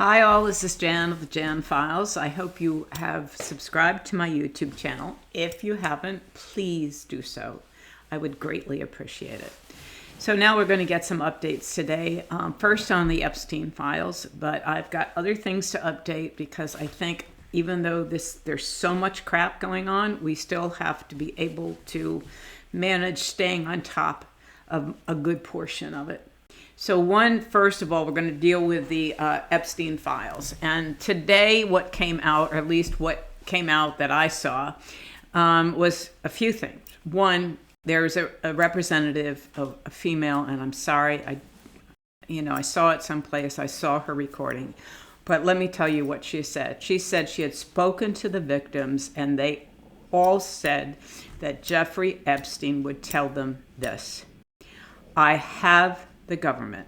Hi all, this is Jan of the Jan Files. I hope you have subscribed to my YouTube channel. If you haven't, please do so. I would greatly appreciate it. So now we're going to get some updates today. First on the Epstein files, but I've got other things to update because I think even though there's so much crap going on, we still have to be able to manage staying on top of a good portion of it. So first of all, we're going to deal with the Epstein files. And today what came out, or at least what came out that I saw, was a few things. One, there's a representative of a female, and I'm sorry, I saw it someplace, I saw her recording. But let me tell you what she said. She said she had spoken to the victims, and they all said that Jeffrey Epstein would tell them this: I have the government,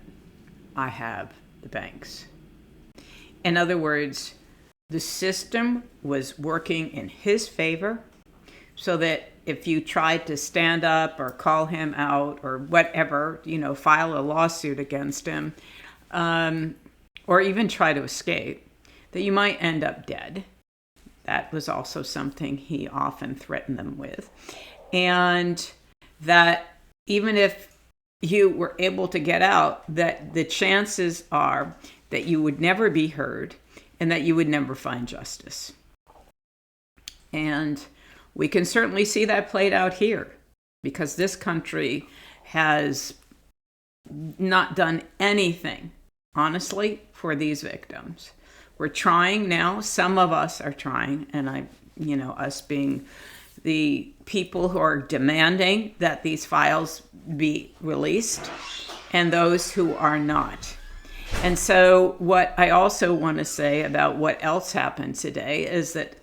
I have the banks. In other words, the system was working in his favor, so that if you tried to stand up or call him out or whatever, file a lawsuit against him, or even try to escape, that you might end up dead. That was also something he often threatened them with. And that even if you were able to get out, that the chances are that you would never be heard and that you would never find justice. And we can certainly see that played out here, because this country has not done anything, honestly, for these victims. We're trying now. Some of us are trying, and us being the people who are demanding that these files be released, and those who are not. And so what I also want to say about what else happened today is that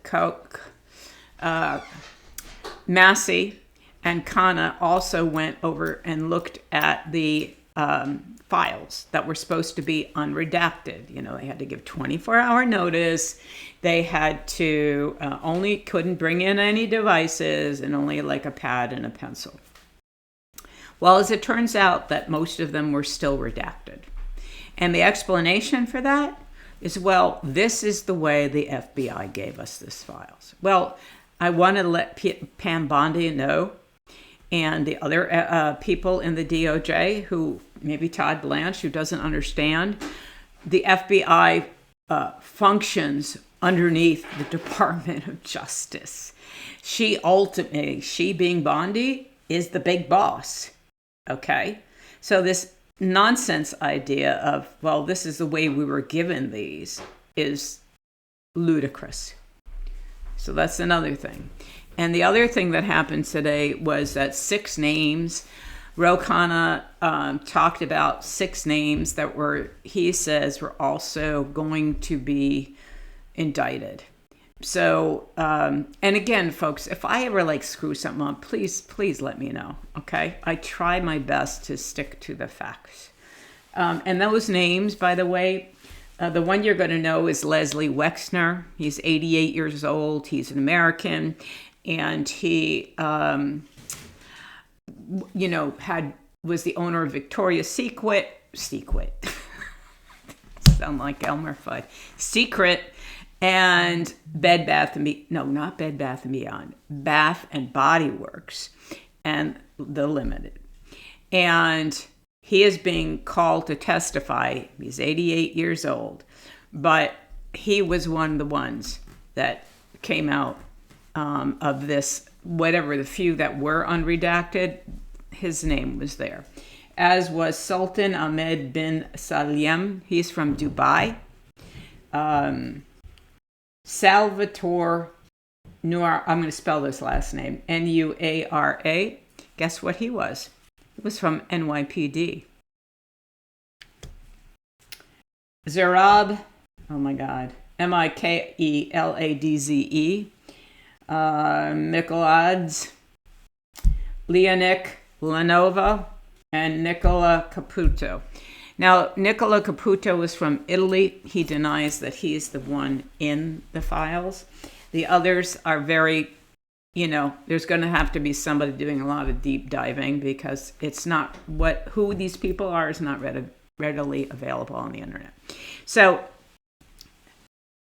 Massey and Kana also went over and looked at the files that were supposed to be unredacted. They had to give 24-hour notice. They had to couldn't bring in any devices, and only like a pad and a pencil. Well, as it turns out, that most of them were still redacted. And the explanation for that is, well, this is the way the FBI gave us these files. Well, I want to let Pam Bondi know, and the other people in the DOJ, who maybe Todd Blanche, who doesn't understand, the FBI functions underneath the Department of Justice. She being Bondi, is the big boss. Okay? So this nonsense idea of, well, this is the way we were given these, is ludicrous. So that's another thing. And the other thing that happened today was that 6 names, Ro Khanna talked about 6 names that he says were also going to be indicted. So, and again, folks, if I ever screw something up, please let me know, okay? I try my best to stick to the facts. And those names, by the way, the one you're going to know is Leslie Wexner. He's 88 years old. He's an American. And he, was the owner of Victoria's Secret. Sound like Elmer Fudd. Secret. And Bath and Body Works, and The Limited. And he is being called to testify. He's 88 years old, but he was one of the ones that came out of this, whatever the few that were unredacted, his name was there. As was Sultan Ahmed bin Salem. He's from Dubai. Salvatore Nuara, I'm going to spell this last name, Nuara. Guess what he was? He was from NYPD. Zerab, oh my God, Mikeladze, Mikoladze, Leonik Lanova, and Nicola Caputo. Now, Nicola Caputo is from Italy. He denies that he's the one in the files. The others are very, there's going to have to be somebody doing a lot of deep diving, because it's not who these people are is not readily available on the internet. So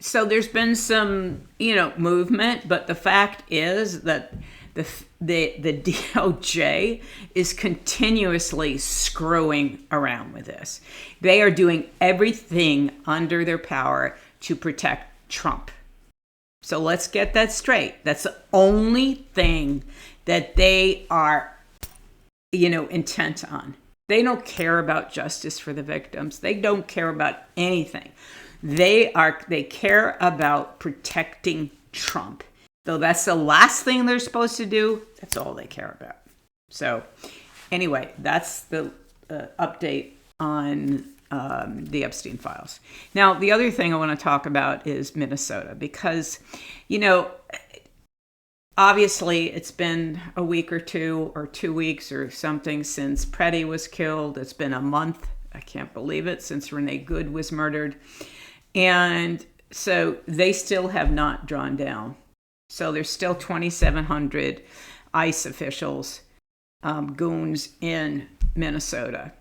So there's been some, movement, but the fact is that the DOJ is continuously screwing around with this. They are doing everything under their power to protect Trump. So let's get that straight. That's the only thing that they are, intent on. They don't care about justice for the victims. They don't care about anything. They care about protecting Trump. So that's the last thing they're supposed to do. That's all they care about. So anyway, that's the update on the Epstein files. Now, the other thing I want to talk about is Minnesota, because, obviously it's been a week or 2 or 2 weeks or something since Preddy was killed. It's been a month, I can't believe it, since Renee Good was murdered. And so they still have not drawn down. So there's still 2,700 ICE officials, goons in Minnesota.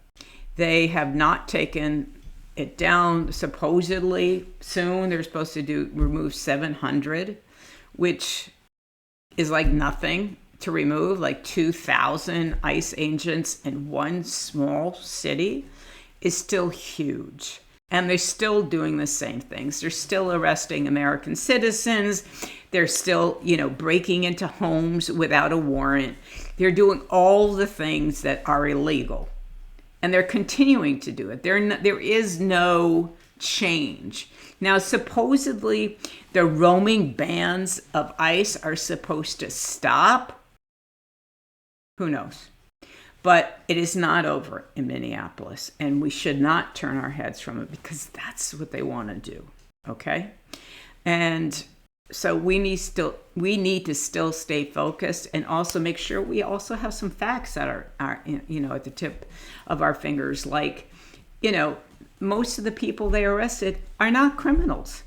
They have not taken it down. Supposedly soon they're supposed to remove 700, which is like nothing to remove, like 2,000 ICE agents in one small city is still huge. And they're still doing the same things. They're still arresting American citizens. They're still, breaking into homes without a warrant. They're doing all the things that are illegal. And they're continuing to do it. There is no change. Now, supposedly, the roaming bans of ICE are supposed to stop. Who knows? But it is not over in Minneapolis, and we should not turn our heads from it because that's what they want to do, okay? And so we need to still stay focused and also make sure we also have some facts that are at the tip of our fingers. Like, most of the people they arrested are not criminals.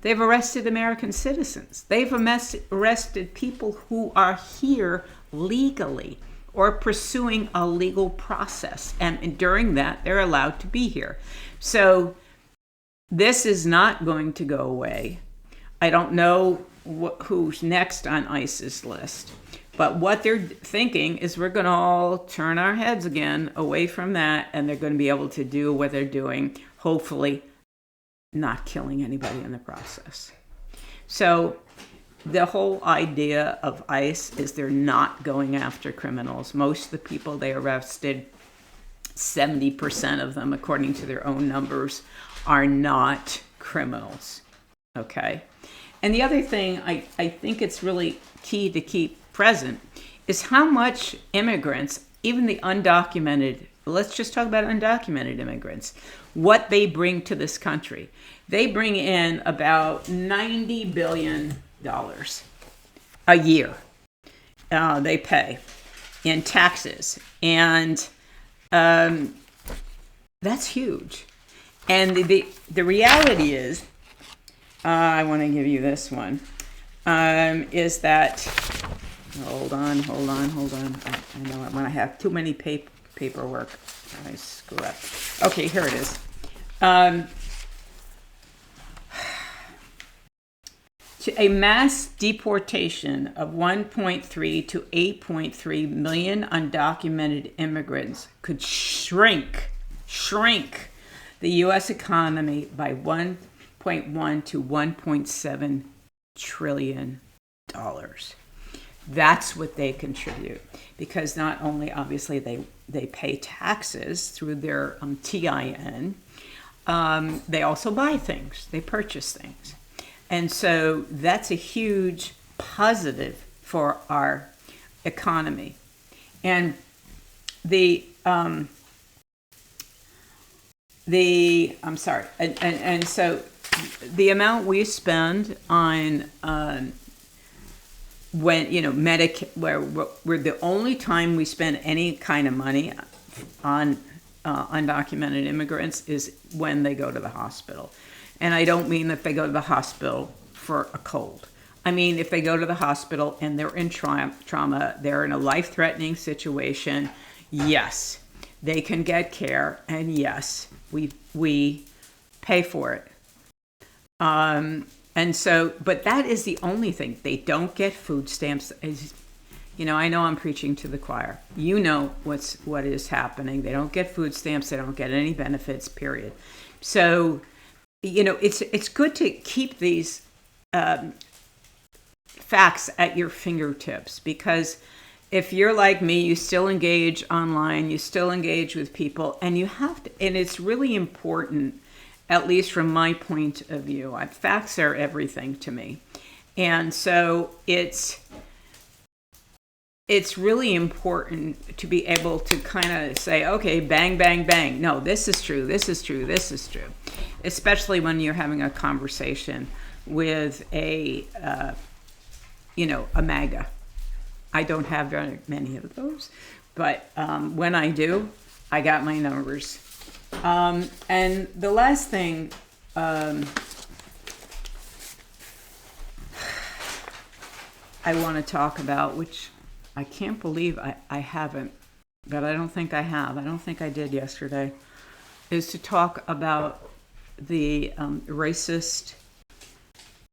They've arrested American citizens. They've arrested people who are here legally or pursuing a legal process. And during that, they're allowed to be here. So this is not going to go away. I don't know who's next on ICE's list. But what they're thinking is we're going to all turn our heads again away from that, and they're going to be able to do what they're doing, hopefully not killing anybody in the process. So the whole idea of ICE is they're not going after criminals. Most of the people they arrested, 70% of them, according to their own numbers, are not criminals. Okay? And the other thing I think it's really key to keep present is how much immigrants, even the undocumented, let's just talk about undocumented immigrants, what they bring to this country. They bring in about $90 billion a year. They pay in taxes. And that's huge. And the reality is, I want to give you this one, is that, hold on. I know when I have too many paperwork, I screw up. Okay, here it is. A mass deportation of 1.3 to 8.3 million undocumented immigrants could shrink the U.S. economy by 1.1 to 1.7 trillion dollars. That's what they contribute, because not only obviously they pay taxes through their TIN, they also buy things, they purchase things. And so that's a huge positive for our economy. And so the amount we spend on when where the only time we spend any kind of money on undocumented immigrants is when they go to the hospital. And I don't mean that they go to the hospital for a cold. I mean, if they go to the hospital and they're in trauma, they're in a life-threatening situation, yes, they can get care, and yes, we pay for it. And so, but that is the only thing. They don't get food stamps. You know, I know I'm preaching to the choir. You know what is happening. They don't get food stamps. They don't get any benefits, period. So, you know, it's good to keep these facts at your fingertips, because if you're like me, you still engage online, you still engage with people, and you have to, and it's really important, at least from my point of view. Facts are everything to me. And so it's really important to be able to kind of say, okay, bang, bang, bang. No, this is true, this is true, this is true. Especially when you're having a conversation with a MAGA. I don't have very many of those, but when I do, I got my numbers. And the last thing I want to talk about, which I can't believe I haven't, but I don't think I have. I don't think I did yesterday, is to talk about the racist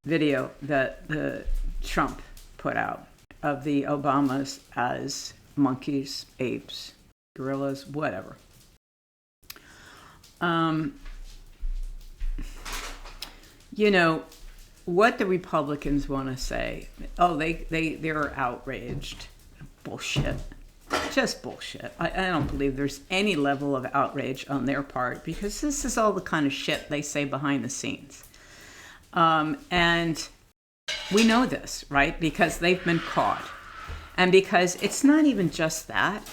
video that the Trump put out of the Obamas as monkeys, apes, gorillas, whatever. You know, what the Republicans want to say, oh, they're outraged. Bullshit. Just bullshit. I don't believe there's any level of outrage on their part, because this is all the kind of shit they say behind the scenes. And we know this, right? Because they've been caught. And because it's not even just that.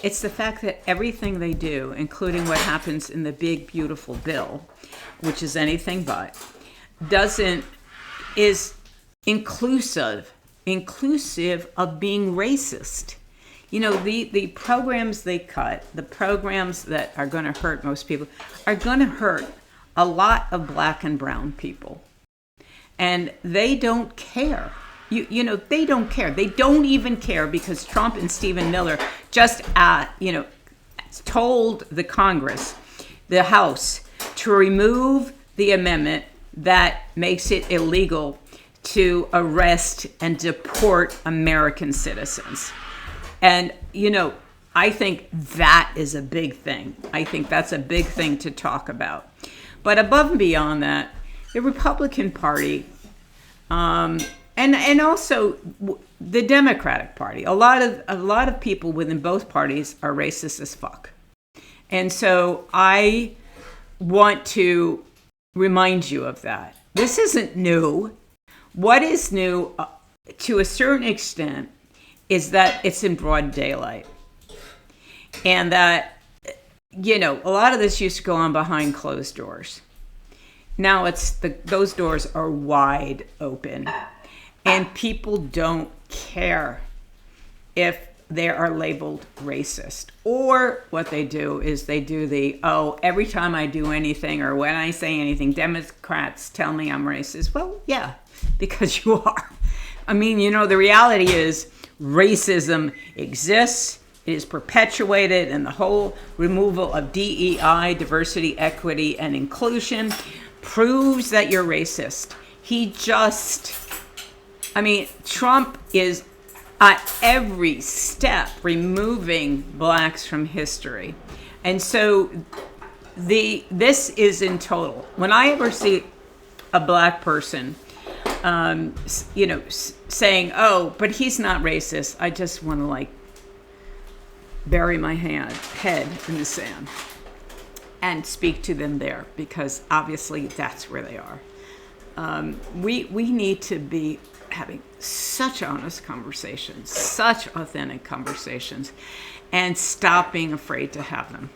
It's the fact that everything they do, including what happens in the big, beautiful bill, which is anything but, is inclusive of being racist. You know, the programs they cut, the programs that are going to hurt most people, are going to hurt a lot of black and brown people. And they don't care. You know, they don't care. They don't even care, because Trump and Stephen Miller just, told the Congress, the House, to remove the amendment that makes it illegal to arrest and deport American citizens. And, you know, I think that is a big thing. I think that's a big thing to talk about. But above and beyond that, the Republican Party, and also the Democratic Party, a lot of people within both parties are racist as fuck. And so I want to remind you of that. This isn't new. What is new, to a certain extent, is that it's in broad daylight. And that, you know, a lot of this used to go on behind closed doors. Now those doors are wide open, and people don't care if they are labeled racist. Or what they do is they do every time I do anything or when I say anything, Democrats tell me I'm racist. Well, yeah, because you are. I mean, you know, the reality is racism exists. It is perpetuated, and the whole removal of DEI, diversity, equity, and inclusion, proves that you're racist. Trump is at every step removing blacks from history. And so this is in total. When I ever see a black person, saying, oh, but he's not racist, I just want to bury my head in the sand and speak to them there, because obviously that's where they are. We need to be having such honest conversations, such authentic conversations, and stop being afraid to have them.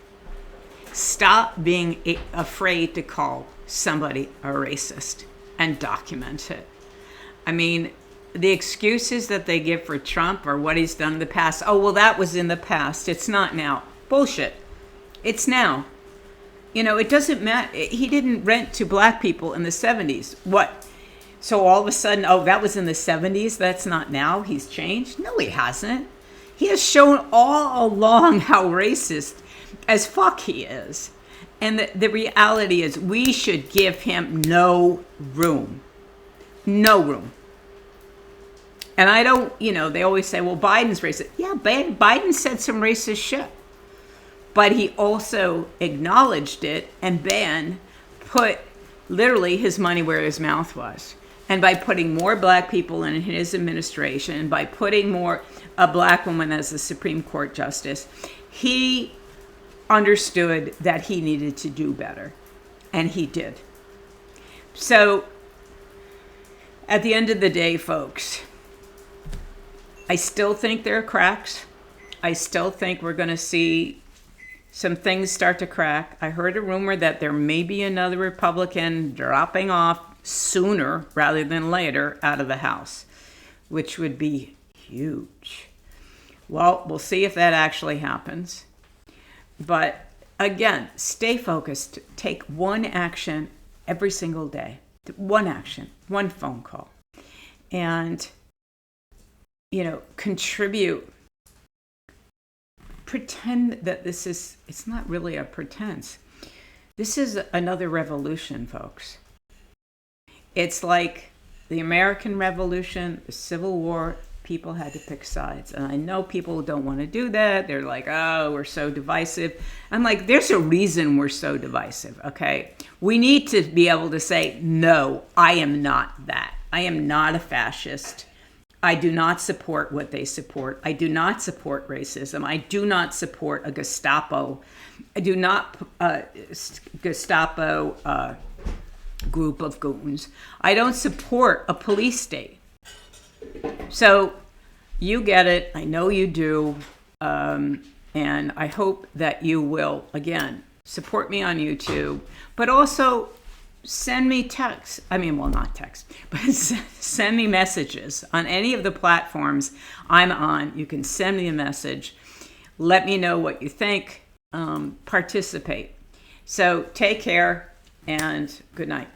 Stop being afraid to call somebody a racist and document it. I mean, the excuses that they give for Trump or what he's done in the past, oh, well, that was in the past, it's not now. Bullshit. It's now. You know, it doesn't matter. He didn't rent to black people in the 70s. What? So all of a sudden, oh, that was in the 70s, that's not now, he's changed? No, he hasn't. He has shown all along how racist as fuck he is. And the reality is we should give him no room. No room. And I don't, they always say, well, Biden's racist. Yeah, Biden said some racist shit. But he also acknowledged it and then put literally his money where his mouth was. And by putting more black people in his administration, by putting a black woman as the Supreme Court justice, he understood that he needed to do better. And he did. So at the end of the day, folks, I still think there are cracks. I still think we're going to see some things start to crack. I heard a rumor that there may be another Republican dropping off sooner rather than later out of the House, which would be huge. Well, we'll see if that actually happens. But again, stay focused. Take one action every single day. One action, one phone call. And, contribute. Pretend that it's not really a pretense. This is another revolution, folks. It's like the American Revolution, the Civil War, people had to pick sides. And I know people don't want to do that. They're like, oh, we're so divisive. I'm like, there's a reason we're so divisive, okay? We need to be able to say, no, I am not that. I am not a fascist. I do not support what they support. I do not support racism. I do not support a Gestapo. I do not Gestapo group of goons. I don't support a police state. So you get it. I know you do. And I hope that you will, again, support me on YouTube, but also send me text. Not text, but send me messages on any of the platforms I'm on. You can send me a message. Let me know what you think. Participate. So take care and good night.